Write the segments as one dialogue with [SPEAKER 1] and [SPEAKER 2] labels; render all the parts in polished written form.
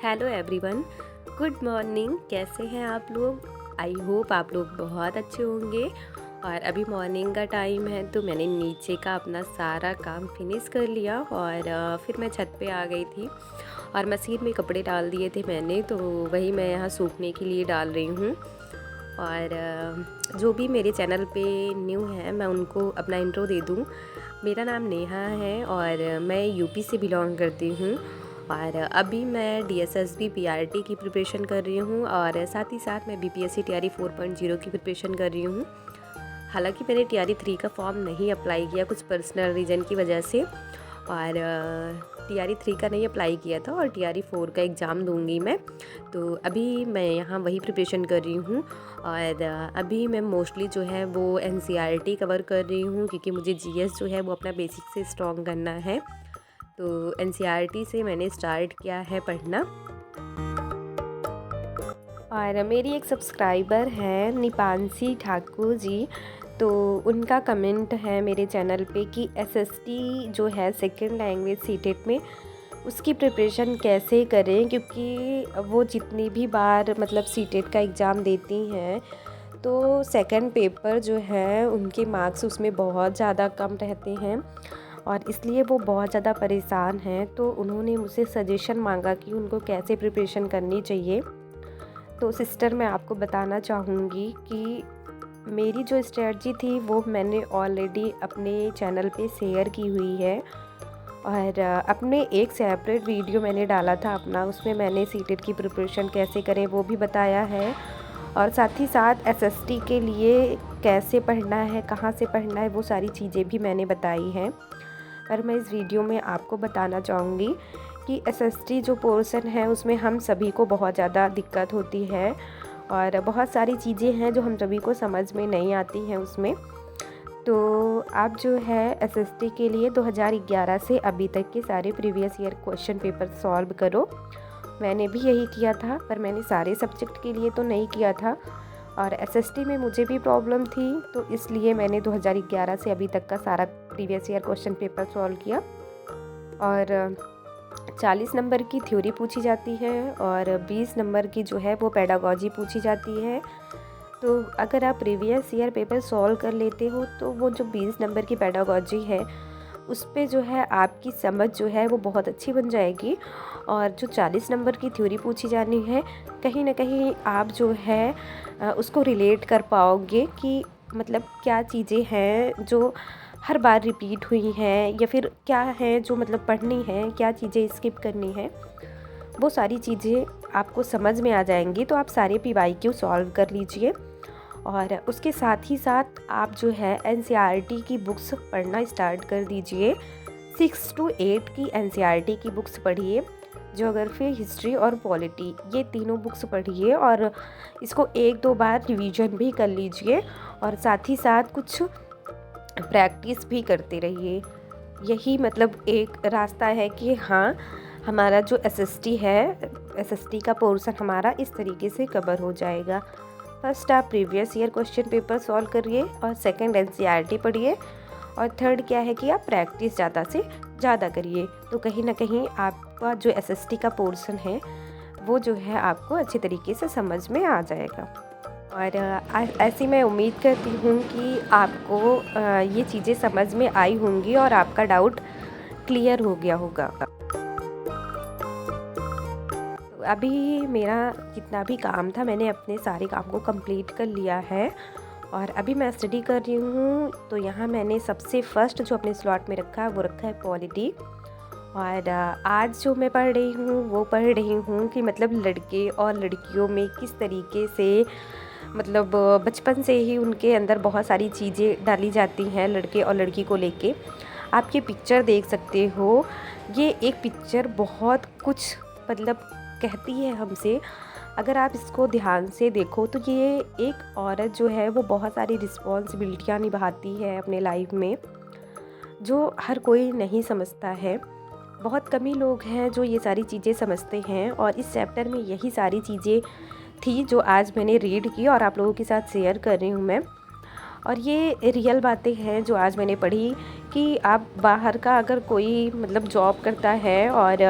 [SPEAKER 1] Hello everyone, good morning. कैसे हैं आप लोग? आई होप आप लोग बहुत अच्छे होंगे। और अभी मॉर्निंग का टाइम है तो मैंने नीचे का अपना सारा काम फिनिश कर लिया और फिर मैं छत पे आ गई थी और मशीन में कपड़े डाल दिए थे मैंने, तो वही मैं यहाँ सूखने के लिए डाल रही हूँ। और जो भी मेरे चैनल पे न्यू है मैं उनको अपना इंट्रो दे दूँ। मेरा नाम नेहा है और मैं यूपी से बिलोंग करती हूँ और अभी मैं DSSB PRT की प्रिपरेशन कर रही हूँ और साथ ही साथ मैं BPSC TRE 4.0 की प्रिपरेशन कर रही हूँ। हालांकि मैंने TRE 3 का फॉर्म नहीं अप्लाई किया कुछ पर्सनल रीज़न की वजह से, और TRE 3 का नहीं अप्लाई किया था और TRE 4 का एग्ज़ाम दूंगी मैं। तो अभी मैं यहाँ वही प्रिपरेशन कर रही हूँ और अभी मैं मोस्टली जो है वो NCERT कवर कर रही हूँ क्योंकि मुझे GS जो है वो अपना बेसिक से स्ट्रॉन्ग करना है। तो NCERT से मैंने स्टार्ट किया है पढ़ना। और मेरी एक सब्सक्राइबर है निपांशी ठाकुर जी, तो उनका कमेंट है मेरे चैनल पे कि SST जो है सेकंड लैंग्वेज सीटेट में उसकी प्रिपरेशन कैसे करें, क्योंकि वो जितनी भी बार मतलब सीटेट का एग्ज़ाम देती हैं तो सेकंड पेपर जो है उनके मार्क्स उसमें बहुत ज़्यादा कम रहते हैं और इसलिए वो बहुत ज़्यादा परेशान हैं। तो उन्होंने मुझसे सजेशन मांगा कि उनको कैसे प्रिपरेशन करनी चाहिए। तो सिस्टर, मैं आपको बताना चाहूँगी कि मेरी जो स्ट्रेटजी थी वो मैंने ऑलरेडी अपने चैनल पे शेयर की हुई है और अपने एक सेपरेट वीडियो मैंने डाला था अपना, उसमें मैंने सीटेट की प्रिपरेशन कैसे करें वो भी बताया है और साथ ही साथ SST के लिए कैसे पढ़ना है, कहाँ से पढ़ना है, वो सारी चीज़ें भी मैंने बताई हैं। पर मैं इस वीडियो में आपको बताना चाहूँगी कि SST जो पोर्शन है उसमें हम सभी को बहुत ज़्यादा दिक्कत होती है और बहुत सारी चीज़ें हैं जो हम सभी को समझ में नहीं आती हैं उसमें। तो आप जो है SST के लिए 2011 से अभी तक के सारे previous year question paper solve करो। मैंने भी यही किया था, पर मैंने सारे सब्जेक्ट के लिए तो नहीं किया था और SST में मुझे भी प्रॉब्लम थी, तो इसलिए मैंने 2011 से अभी तक का सारा previous year question paper solve किया। और 40 नंबर की थ्योरी पूछी जाती है और 20 नंबर की जो है वो पेडागॉजी पूछी जाती है। तो अगर आप प्रीवियस ईयर पेपर सॉल्व कर लेते हो तो वो जो 20 नंबर की पेडागॉजी है उस पे जो है आपकी समझ जो है वो बहुत अच्छी बन जाएगी और जो 40 नंबर की थ्योरी पूछी जानी है कहीं ना कहीं आप जो है उसको रिलेट कर पाओगे कि मतलब क्या चीज़ें हैं जो हर बार रिपीट हुई हैं या फिर क्या है जो मतलब पढ़नी है, क्या चीज़ें स्किप करनी है, वो सारी चीज़ें आपको समझ में आ जाएंगी। तो आप सारे PYQ सॉल्व कर लीजिए और उसके साथ ही साथ आप जो है NCERT की बुक्स पढ़ना स्टार्ट कर दीजिए। 6 to 8 की NCERT की बुक्स पढ़िए, ज्योग्राफी, हिस्ट्री और पॉलिटी, ये तीनों बुक्स पढ़िए और इसको 1-2 बार रिवीजन भी कर लीजिए और साथ ही साथ कुछ प्रैक्टिस भी करते रहिए। यही मतलब एक रास्ता है कि हाँ, हमारा जो SST है, SST का पोर्शन हमारा इस तरीके से कवर हो जाएगा। फर्स्ट आप previous year question paper solve करिए और सेकंड NCERT पढ़िए और थर्ड क्या है कि आप प्रैक्टिस ज़्यादा से ज़्यादा करिए। तो कहीं ना कहीं आपका जो SST का पोर्शन है वो जो है आपको अच्छे तरीके से समझ में आ जाएगा। और ऐसी मैं उम्मीद करती हूँ कि आपको ये चीज़ें समझ में आई होंगी और आपका डाउट क्लियर हो गया होगा। तो अभी मेरा जितना भी काम था मैंने अपने सारे काम को कंप्लीट कर लिया है और अभी मैं स्टडी कर रही हूँ। तो यहाँ मैंने सबसे फर्स्ट जो अपने स्लॉट में रखा है वो रखा है पॉलिटी। और आज जो मैं पढ़ रही हूँ वो पढ़ रही हूँ कि मतलब लड़के और लड़कियों में किस तरीके से मतलब बचपन से ही उनके अंदर बहुत सारी चीज़ें डाली जाती हैं लड़के और लड़की को लेके। आप ये पिक्चर देख सकते हो, ये एक पिक्चर बहुत कुछ मतलब कहती है हमसे। अगर आप इसको ध्यान से देखो तो ये एक औरत जो है वो बहुत सारी रिस्पॉन्सिबिलिटियाँ निभाती है अपने लाइफ में, जो हर कोई नहीं समझता है। बहुत कम ही लोग हैं जो ये सारी चीज़ें समझते हैं और इस चैप्टर में यही सारी चीज़ें थी जो आज मैंने रीड की और आप लोगों के साथ शेयर कर रही हूँ मैं। और ये रियल बातें हैं जो आज मैंने पढ़ी कि आप बाहर का अगर कोई मतलब जॉब करता है और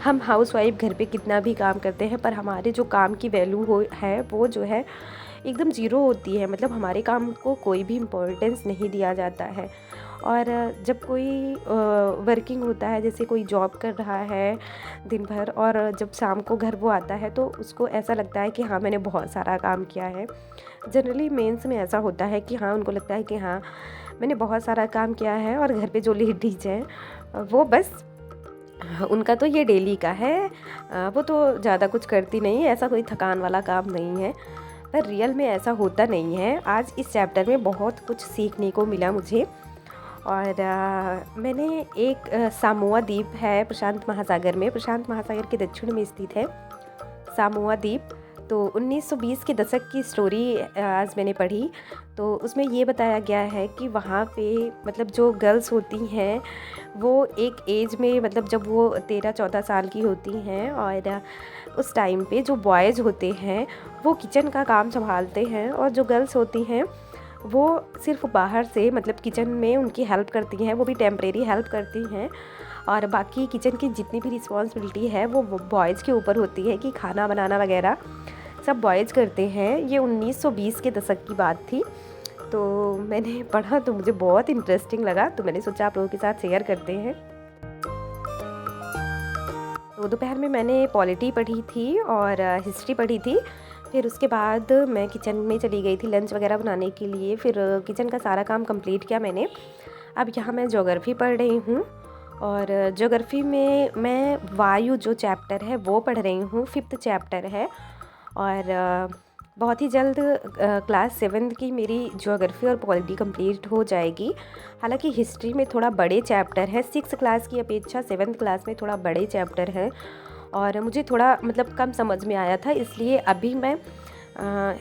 [SPEAKER 1] हम हाउसवाइफ घर पे कितना भी काम करते हैं, पर हमारे जो काम की वैल्यू हो है वो जो है एकदम ज़ीरो होती है। मतलब हमारे काम को कोई भी इम्पोर्टेंस नहीं दिया जाता है। और जब कोई वर्किंग होता है, जैसे कोई जॉब कर रहा है दिन भर, और जब शाम को घर वो आता है तो उसको ऐसा लगता है कि हाँ मैंने बहुत सारा काम किया है। जनरली मेंस में ऐसा होता है कि हाँ उनको लगता है कि हाँ मैंने बहुत सारा काम किया है, और घर पे जो लेडीज हैं वो बस उनका तो ये डेली का है, वो तो ज़्यादा कुछ करती नहीं है, ऐसा कोई थकान वाला काम नहीं है। पर रियल में ऐसा होता नहीं है। आज इस चैप्टर में बहुत कुछ सीखने को मिला मुझे। और मैंने एक सामोआ द्वीप है प्रशांत महासागर में, प्रशांत महासागर के दक्षिण में स्थित है सामोआ द्वीप। तो 1920 के दशक की स्टोरी आज मैंने पढ़ी, तो उसमें ये बताया गया है कि वहाँ पे मतलब जो गर्ल्स होती हैं वो एक एज में, मतलब जब वो 13-14 साल की होती हैं, और उस टाइम पे जो बॉयज़ होते हैं वो किचन का काम संभालते हैं, और जो गर्ल्स होती हैं वो सिर्फ बाहर से मतलब किचन में उनकी हेल्प करती हैं, वो भी टेम्परेरी हेल्प करती हैं, और बाकी किचन की जितनी भी रिस्पॉन्सिबिलिटी है वो बॉयज़ के ऊपर होती है कि खाना बनाना वगैरह सब बॉयज़ करते हैं। ये 1920 के दशक की बात थी। तो मैंने पढ़ा तो मुझे बहुत इंटरेस्टिंग लगा, तो मैंने सोचा आप लोगों के साथ शेयर करते हैं। तो दोपहर में मैंने पॉलिटी पढ़ी थी और हिस्ट्री पढ़ी थी। फिर उसके बाद मैं किचन में चली गई थी लंच वगैरह बनाने के लिए। फिर किचन का सारा काम कंप्लीट किया मैंने। अब यहाँ मैं ज्योग्राफी पढ़ रही हूँ, और ज्योग्राफी में मैं वायु जो चैप्टर है वो पढ़ रही हूँ, 5th चैप्टर है। और बहुत ही जल्द क्लास 7 की मेरी ज्योग्राफी और पॉलिटी कंप्लीट हो जाएगी। हालांकि हिस्ट्री में थोड़ा बड़े चैप्टर है, 6th क्लास की अपेक्षा 7th क्लास में थोड़ा बड़े चैप्टर हैं, और मुझे थोड़ा मतलब कम समझ में आया था, इसलिए अभी मैं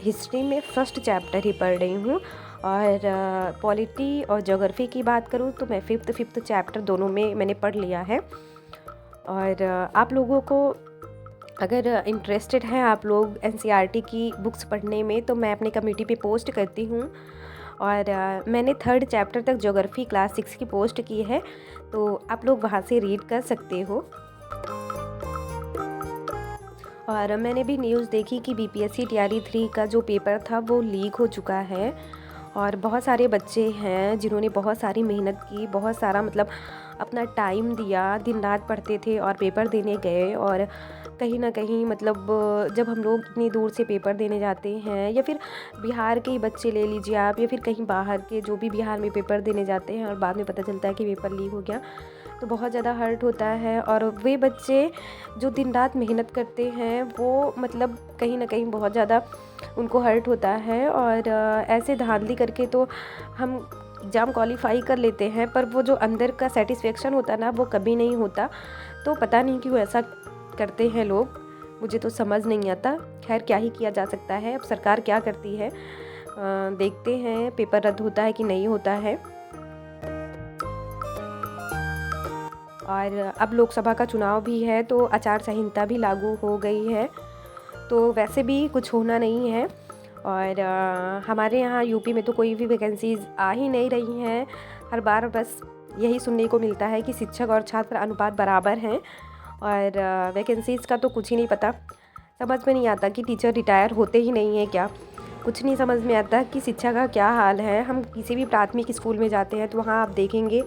[SPEAKER 1] हिस्ट्री में 1st चैप्टर ही पढ़ रही हूँ। और पॉलिटी और ज्योग्राफी की बात करूँ तो मैं 5th चैप्टर दोनों में मैंने पढ़ लिया है। और आप लोगों को अगर इंटरेस्टेड हैं आप लोग एनसीईआरटी की बुक्स पढ़ने में, तो मैं अपने कम्युनिटी पे पोस्ट करती हूँ। और मैंने 3rd चैप्टर तक ज्योग्राफी क्लास 6 की पोस्ट की है, तो आप लोग वहाँ से रीड कर सकते हो। और मैंने भी न्यूज़ देखी कि बीपीएससी टीआरई 3 का जो पेपर था वो लीक हो चुका है, और बहुत सारे बच्चे हैं जिन्होंने बहुत सारी मेहनत की, बहुत सारा मतलब अपना टाइम दिया, दिन रात पढ़ते थे और पेपर देने गए। और कहीं ना कहीं मतलब जब हम लोग इतनी दूर से पेपर देने जाते हैं, या फिर बिहार के ही बच्चे ले लीजिए आप, या फिर कहीं बाहर के जो भी बिहार में पेपर देने जाते हैं और बाद में पता चलता है कि पेपर लीक हो गया, तो बहुत ज़्यादा हर्ट होता है। और वे बच्चे जो दिन रात मेहनत करते हैं वो मतलब कहीं ना कहीं बहुत ज़्यादा उनको हर्ट होता है। और ऐसे धांधली करके तो हम एग्ज़ाम क्वालिफाई कर लेते हैं, पर वो जो अंदर का सेटिस्फेक्शन होता है ना वो कभी नहीं होता। तो पता नहीं क्यों ऐसा करते हैं लोग, मुझे तो समझ नहीं आता। खैर क्या ही किया जा सकता है, अब सरकार क्या करती है, देखते हैं पेपर रद्द होता है कि नहीं होता है। और अब लोकसभा का चुनाव भी है, तो आचार संहिता भी लागू हो गई है, तो वैसे भी कुछ होना नहीं है। और हमारे यहाँ यूपी में तो कोई भी वैकेंसीज़ आ ही नहीं रही हैं। हर बार बस यही सुनने को मिलता है कि शिक्षक और छात्र अनुपात बराबर हैं, और वैकेंसीज़ का तो कुछ ही नहीं पता। समझ में नहीं आता कि टीचर रिटायर होते ही नहीं हैं क्या, कुछ नहीं समझ में आता कि शिक्षा का क्या हाल है। हम किसी भी प्राथमिक स्कूल में जाते हैं तो वहाँ आप देखेंगे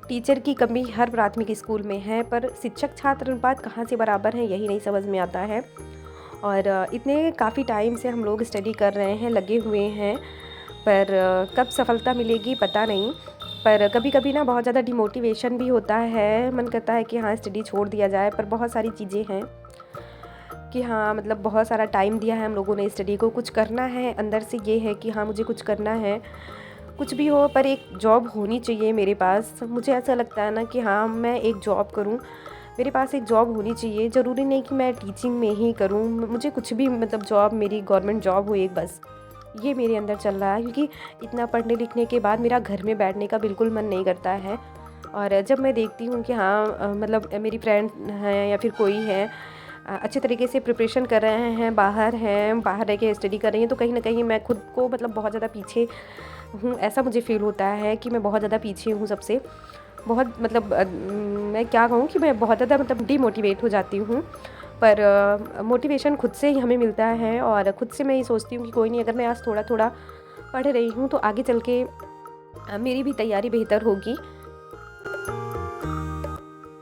[SPEAKER 1] टीचर की कमी हर प्राथमिक स्कूल में है, पर शिक्षक छात्र अनुपात कहाँ से बराबर हैं यही नहीं समझ में आता है। और इतने काफ़ी टाइम से हम लोग स्टडी कर रहे हैं, लगे हुए हैं, पर कब सफलता मिलेगी पता नहीं। पर कभी कभी ना बहुत ज़्यादा डिमोटिवेशन भी होता है, मन करता है कि हाँ स्टडी छोड़ दिया जाए, पर बहुत सारी चीज़ें हैं कि हाँ मतलब बहुत सारा टाइम दिया है हम लोगों ने स्टडी को, कुछ करना है, अंदर से ये है कि हाँ मुझे कुछ करना है। कुछ भी हो पर एक जॉब होनी चाहिए मेरे पास। मुझे ऐसा लगता है ना कि हाँ मैं एक जॉब करूँ, मेरे पास एक जॉब होनी चाहिए। ज़रूरी नहीं कि मैं टीचिंग में ही करूँ, मुझे कुछ भी मतलब जॉब मेरी गवर्नमेंट जॉब हो एक बस, ये मेरे अंदर चल रहा है। क्योंकि इतना पढ़ने लिखने के बाद मेरा घर में बैठने का बिल्कुल मन नहीं करता है। और जब मैं देखती हूँ कि हाँ मतलब मेरी फ्रेंड हैं या फिर कोई है अच्छे तरीके से प्रिपरेशन कर रहे हैं, बाहर रह के स्टडी कर रही हैं, तो कहीं ना कहीं मैं खुद को मतलब बहुत ज़्यादा पीछे हूँ, ऐसा मुझे फील होता है कि मैं बहुत ज़्यादा पीछे हूँ सबसे। बहुत मतलब मैं क्या कहूँ कि मैं बहुत ज़्यादा मतलब डीमोटिवेट हो जाती हूँ। पर मोटिवेशन खुद से ही हमें मिलता है और खुद से मैं ये सोचती हूँ कि कोई नहीं, अगर मैं आज थोड़ा-थोड़ा पढ़ रही हूँ तो आगे चल के मेरी भी तैयारी बेहतर होगी।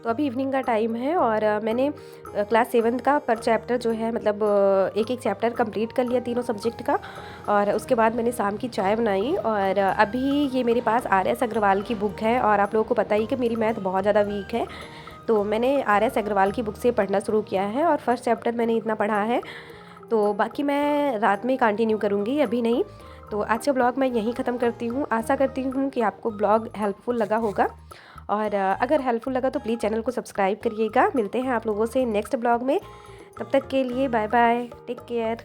[SPEAKER 1] तो अभी इवनिंग का टाइम है और मैंने क्लास 7 का पर चैप्टर जो है मतलब एक-एक चैप्टर कंप्लीट कर लिया तीनों सब्जेक्ट का। और उसके बाद मैंने शाम की चाय बनाई और अभी ये मेरे पास आर.एस. अग्रवाल की बुक है और आप लोगों को पता ही कि मेरी मैथ बहुत ज़्यादा वीक है। तो मैंने आर.एस. अग्रवाल की बुक से पढ़ना शुरू किया है और फर्स्ट चैप्टर मैंने इतना पढ़ा है, तो बाकी मैं रात में कंटिन्यू करूँगी, अभी नहीं। तो आज का ब्लॉग मैं यहीं ख़त्म करती हूँ। आशा करती हूँ कि आपको ब्लॉग हेल्पफुल लगा होगा और अगर हेल्पफुल लगा तो प्लीज़ चैनल को सब्सक्राइब करिएगा। मिलते हैं आप लोगों से नेक्स्ट ब्लॉग में, तब तक के लिए बाय बाय, टेक केयर।